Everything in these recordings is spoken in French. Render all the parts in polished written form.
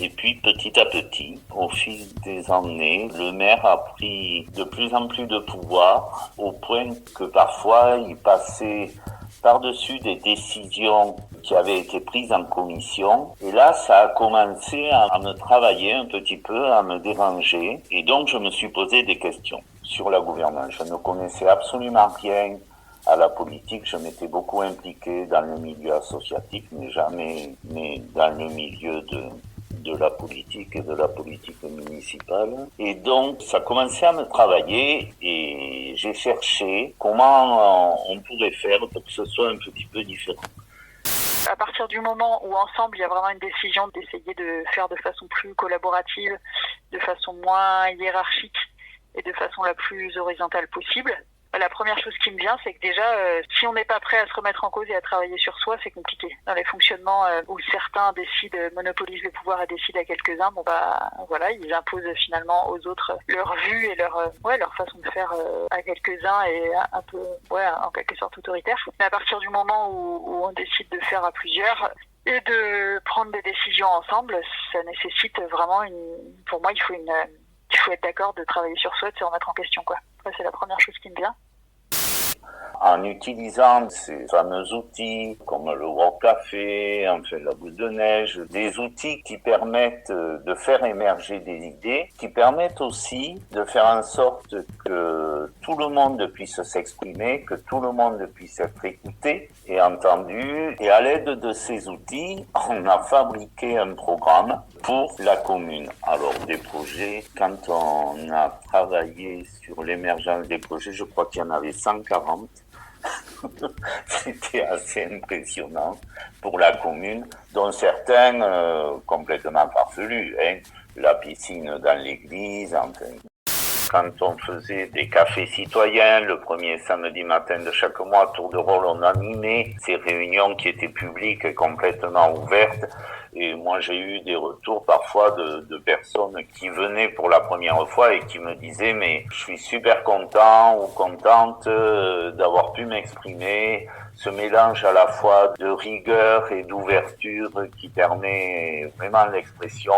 Et puis petit à petit, au fil des années, le maire a pris de plus en plus de pouvoir, au point que parfois il passait par-dessus des décisions qui avaient été prises en commission. Et là, ça a commencé à me travailler un petit peu, à me déranger. Et donc, je me suis posé des questions sur la gouvernance. Je ne connaissais absolument rien à la politique. Je m'étais beaucoup impliqué dans le milieu associatif, mais jamais dans le milieu de la politique et de la politique municipale. Et donc, ça commençait à me travailler et j'ai cherché comment on pourrait faire pour que ce soit un petit peu différent. À partir du moment où ensemble il y a vraiment une décision d'essayer de faire de façon plus collaborative, de façon moins hiérarchique et de façon la plus horizontale possible, la première chose qui me vient, c'est que déjà, si on n'est pas prêt à se remettre en cause et à travailler sur soi, c'est compliqué. Dans les fonctionnements où certains décident, monopolisent le pouvoir et décident à quelques-uns, voilà, ils imposent finalement aux autres leur vue et leur façon de faire à quelques-uns et un peu, en quelque sorte autoritaire. Mais à partir du moment où on décide de faire à plusieurs et de prendre des décisions ensemble, ça nécessite vraiment pour moi, il faut être d'accord de travailler sur soi, de se remettre en question, quoi. Ça, c'est la première chose qui me vient. En utilisant ces fameux outils comme le World Café, la boule de neige, des outils qui permettent de faire émerger des idées, qui permettent aussi de faire en sorte que tout le monde puisse s'exprimer, que tout le monde puisse être écouté et entendu. Et à l'aide de ces outils, on a fabriqué un programme pour la commune. Alors des projets, quand on a travaillé sur l'émergence des projets, je crois qu'il y en avait 140. C'était assez impressionnant pour la commune, dont certains complètement farfelus. La piscine dans l'église, quand on faisait des cafés citoyens, le premier samedi matin de chaque mois, tour de rôle, on animait ces réunions qui étaient publiques et complètement ouvertes. Et moi, j'ai eu des retours parfois de personnes qui venaient pour la première fois et qui me disaient « mais je suis super content ou contente d'avoir pu m'exprimer ». Ce mélange à la fois de rigueur et d'ouverture qui permet vraiment l'expression.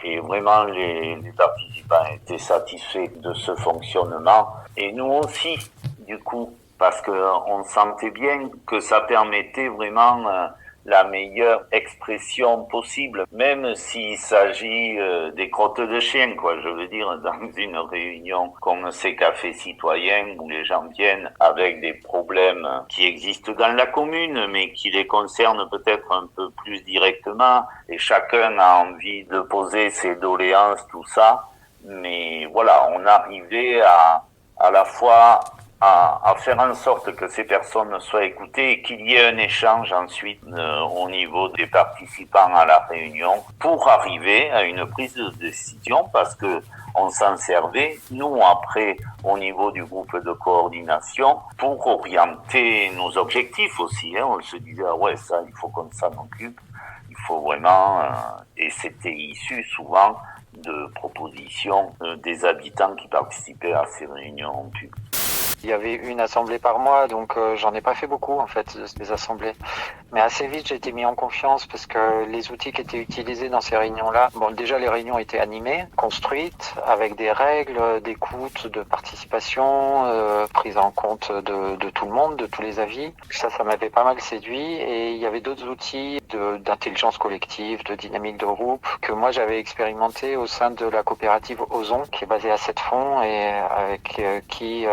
Et vraiment, les participants étaient satisfaits de ce fonctionnement. Et nous aussi, du coup, parce qu'on sentait bien que ça permettait vraiment la meilleure expression possible, même s'il s'agit des crottes de chien, quoi. Je veux dire, dans une réunion comme ces cafés citoyens où les gens viennent avec des problèmes qui existent dans la commune, mais qui les concernent peut-être un peu plus directement, et chacun a envie de poser ses doléances, tout ça. Mais voilà, on arrivait à la fois à faire en sorte que ces personnes soient écoutées et qu'il y ait un échange ensuite au niveau des participants à la réunion pour arriver à une prise de décision, parce que on s'en servait, nous, après, au niveau du groupe de coordination, pour orienter nos objectifs aussi. On se disait, ça, il faut qu'on s'en occupe. Il faut vraiment... et c'était issu souvent de propositions des habitants qui participaient à ces réunions publiques. Il y avait une assemblée par mois, donc j'en ai pas fait beaucoup en fait des assemblées. Mais assez vite j'ai été mis en confiance parce que les outils qui étaient utilisés dans ces réunions-là, déjà les réunions étaient animées, construites, avec des règles d'écoute, de participation, prise en compte de tout le monde, de tous les avis. Ça m'avait pas mal séduit, et il y avait d'autres outils d'intelligence collective, de dynamique de groupe que moi j'avais expérimenté au sein de la coopérative Ozon, qui est basée à Sept-Fonds et avec qui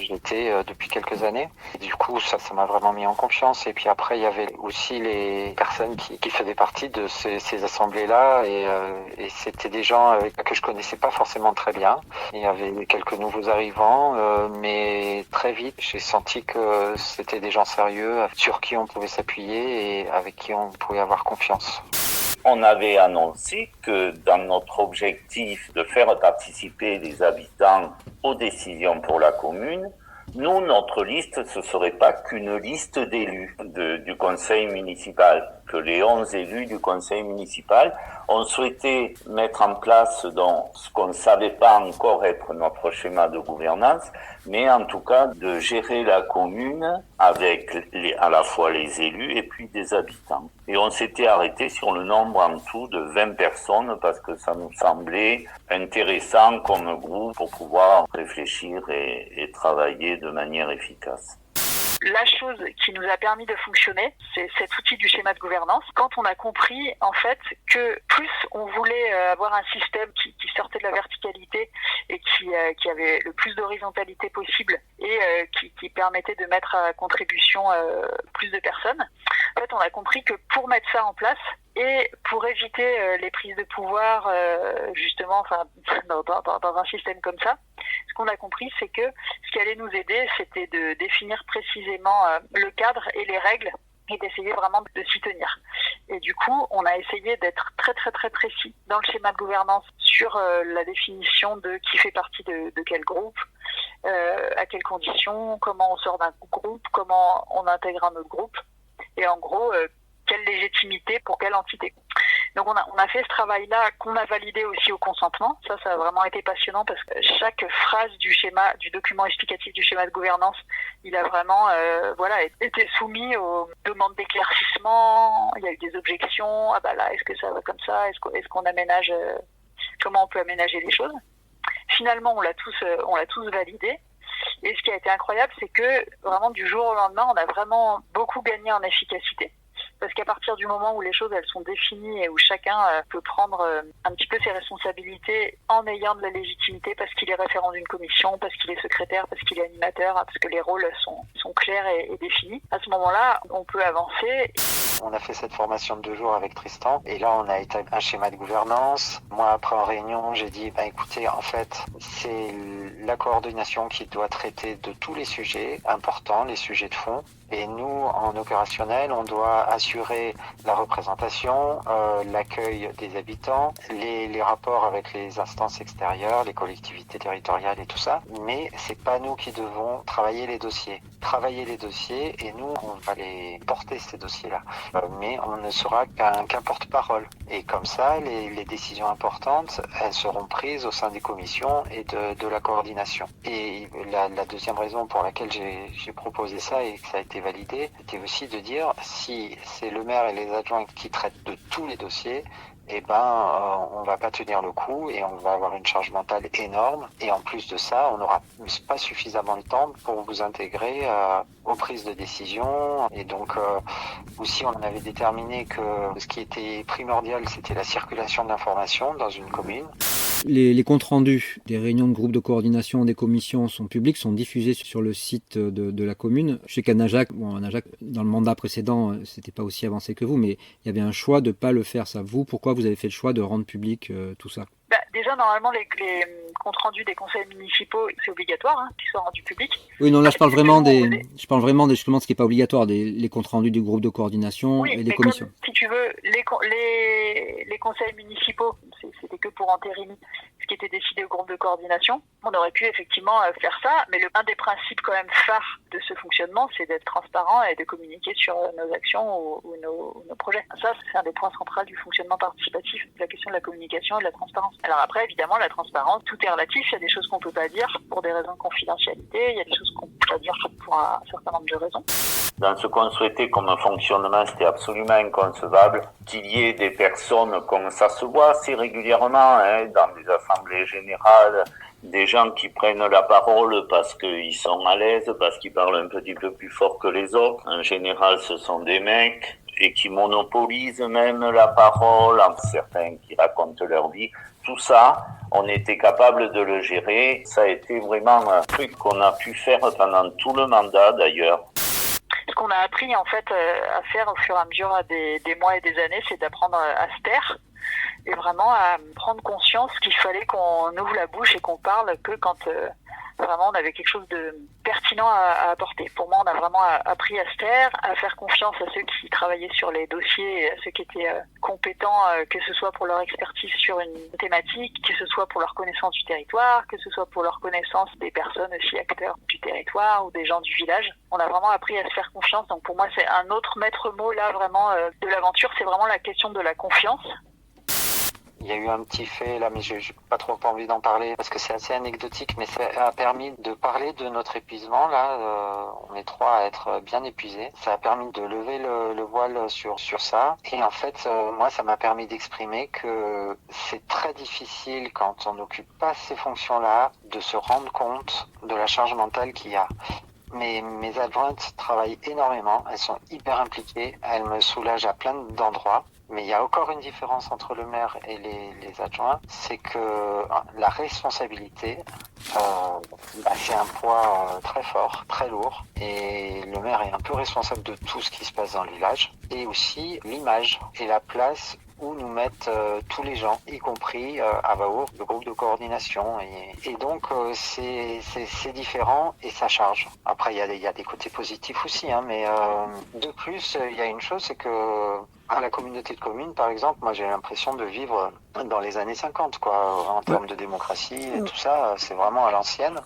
j'étais depuis quelques années. Et du coup, ça m'a vraiment mis en confiance. Et puis après, il y avait aussi les personnes qui faisaient partie de ces assemblées-là, et c'était des gens que je connaissais pas forcément très bien. Il y avait quelques nouveaux arrivants, mais très vite, j'ai senti que c'était des gens sérieux, sur qui on pouvait s'appuyer et avec qui on pouvait avoir confiance. On avait annoncé que dans notre objectif de faire participer les habitants aux décisions pour la commune, nous, notre liste, ce serait pas qu'une liste d'élus du conseil municipal, avec les 11 élus du conseil municipal. On souhaitait mettre en place donc, ce qu'on ne savait pas encore être notre schéma de gouvernance, mais en tout cas de gérer la commune avec à la fois les élus et puis des habitants. Et on s'était arrêté sur le nombre en tout de 20 personnes parce que ça nous semblait intéressant comme groupe pour pouvoir réfléchir et travailler de manière efficace. La chose qui nous a permis de fonctionner, c'est cet outil du schéma de gouvernance. Quand on a compris, en fait, que plus on voulait avoir un système qui sortait de la verticalité et qui avait le plus d'horizontalité possible et qui permettait de mettre à contribution plus de personnes, en fait, on a compris que pour mettre ça en place et pour éviter les prises de pouvoir, justement, enfin, dans un système comme ça, ce qu'on a compris, c'est que ce qui allait nous aider, c'était de définir précisément le cadre et les règles et d'essayer vraiment de s'y tenir. Et du coup, on a essayé d'être très très très précis dans le schéma de gouvernance sur la définition de qui fait partie de quel groupe, à quelles conditions, comment on sort d'un groupe, comment on intègre un autre groupe, et en gros, quelle légitimité pour quelle entité. Donc on a fait ce travail-là qu'on a validé aussi au consentement. Ça a vraiment été passionnant parce que chaque phrase du document explicatif du schéma de gouvernance, il a vraiment été soumis aux demandes d'éclaircissement. Il y a eu des objections. Ah bah là, est-ce que ça va comme ça? Est-ce qu'on aménage? Comment on peut aménager les choses? Finalement, on l'a tous validé. Et ce qui a été incroyable, c'est que vraiment du jour au lendemain, on a vraiment beaucoup gagné en efficacité. Parce qu'à partir du moment où les choses elles sont définies et où chacun peut prendre un petit peu ses responsabilités en ayant de la légitimité parce qu'il est référent d'une commission, parce qu'il est secrétaire, parce qu'il est animateur, parce que les rôles sont clairs et définis, à ce moment-là, on peut avancer. On a fait cette formation de 2 jours avec Tristan et là on a établi un schéma de gouvernance. Moi après en réunion j'ai dit écoutez, en fait c'est la coordination qui doit traiter de tous les sujets importants, les sujets de fond. Et nous, en opérationnel, on doit assurer la représentation, l'accueil des habitants, les rapports avec les instances extérieures, les collectivités territoriales et tout ça. Mais c'est pas nous qui devons travailler les dossiers. Et nous, on va les porter ces dossiers-là. Mais on ne sera qu'un porte-parole. Et comme ça, les décisions importantes, elles seront prises au sein des commissions et de la coordination. Et la deuxième raison pour laquelle j'ai proposé ça et que ça a été validé, c'était aussi de dire si c'est le maire et les adjoints qui traitent de tous les dossiers, on va pas tenir le coup et on va avoir une charge mentale énorme. Et en plus de ça, on n'aura pas suffisamment de temps pour vous intégrer aux prises de décision. Et donc, aussi, on avait déterminé que ce qui était primordial, c'était la circulation de l'information dans une commune. Les comptes rendus des réunions de groupe de coordination des commissions sont publics, sont diffusés sur le site de la commune. Je sais qu'à Najac, dans le mandat précédent, c'était pas aussi avancé que vous, mais il y avait un choix de pas le faire. Ça, vous, pourquoi vous avez fait le choix de rendre public tout ça? Déjà, normalement, les comptes rendus des conseils municipaux, c'est obligatoire qu'ils soient rendus publics. Oui, non, là, je parle vraiment justement de ce qui n'est pas obligatoire, les comptes rendus du groupe de coordination et des commissions. Comme, si tu veux, les conseils municipaux, c'était que pour entériner ce qui était décidé au groupe de coordination. On aurait pu effectivement faire ça, mais un des principes quand même phares de ce fonctionnement, c'est d'être transparent et de communiquer sur nos actions ou nos projets. Ça, c'est un des points centraux du fonctionnement participatif, la question de la communication et de la transparence. Alors après, évidemment, la transparence, tout est relatif. Il y a des choses qu'on peut pas dire pour des raisons de confidentialité. Il y a des choses qu'on peut pas dire pour un certain nombre de raisons. Dans ce qu'on souhaitait comme fonctionnement, c'était absolument inconcevable qu'il y ait des personnes, comme ça se voit assez régulièrement dans les assemblées générales, des gens qui prennent la parole parce qu'ils sont à l'aise, parce qu'ils parlent un petit peu plus fort que les autres. En général, ce sont des mecs et qui monopolisent même la parole, certains qui racontent leur vie. Tout ça, on était capable de le gérer. Ça a été vraiment un truc qu'on a pu faire pendant tout le mandat d'ailleurs. Ce qu'on a appris en fait à faire au fur et à mesure des mois et des années, c'est d'apprendre à se taire et vraiment à prendre conscience qu'il fallait qu'on ouvre la bouche et qu'on parle que quand vraiment on avait quelque chose de pertinent à apporter. Pour moi, on a vraiment appris à se taire, à faire confiance à ceux qui travaillaient sur les dossiers, et à ceux qui étaient compétents, que ce soit pour leur expertise sur une thématique, que ce soit pour leur connaissance du territoire, que ce soit pour leur connaissance des personnes aussi acteurs du territoire ou des gens du village. On a vraiment appris à se faire confiance. Donc pour moi, c'est un autre maître mot là vraiment de l'aventure, c'est vraiment la question de la confiance. Il y a eu un petit fait là, mais j'ai pas trop envie d'en parler parce que c'est assez anecdotique, mais ça a permis de parler de notre épuisement là. On est 3 à être bien épuisés. Ça a permis de lever le voile sur ça. Et en fait, moi, ça m'a permis d'exprimer que c'est très difficile quand on n'occupe pas ces fonctions-là de se rendre compte de la charge mentale qu'il y a. Mes adjointes travaillent énormément, elles sont hyper impliquées, elles me soulagent à plein d'endroits. Mais il y a encore une différence entre le maire et les adjoints, c'est que la responsabilité, c'est un poids très fort, très lourd. Et le maire est un peu responsable de tout ce qui se passe dans le village. Et aussi l'image et la place où nous mettent tous les gens, y compris à Vaour, le groupe de coordination. Et donc c'est différent et ça charge. Après, il y a des côtés positifs aussi, hein, mais de plus, il y a une chose, c'est que à la communauté de communes, par exemple, moi j'ai l'impression de vivre dans les années 50, quoi, en termes de démocratie et tout ça, c'est vraiment à l'ancienne.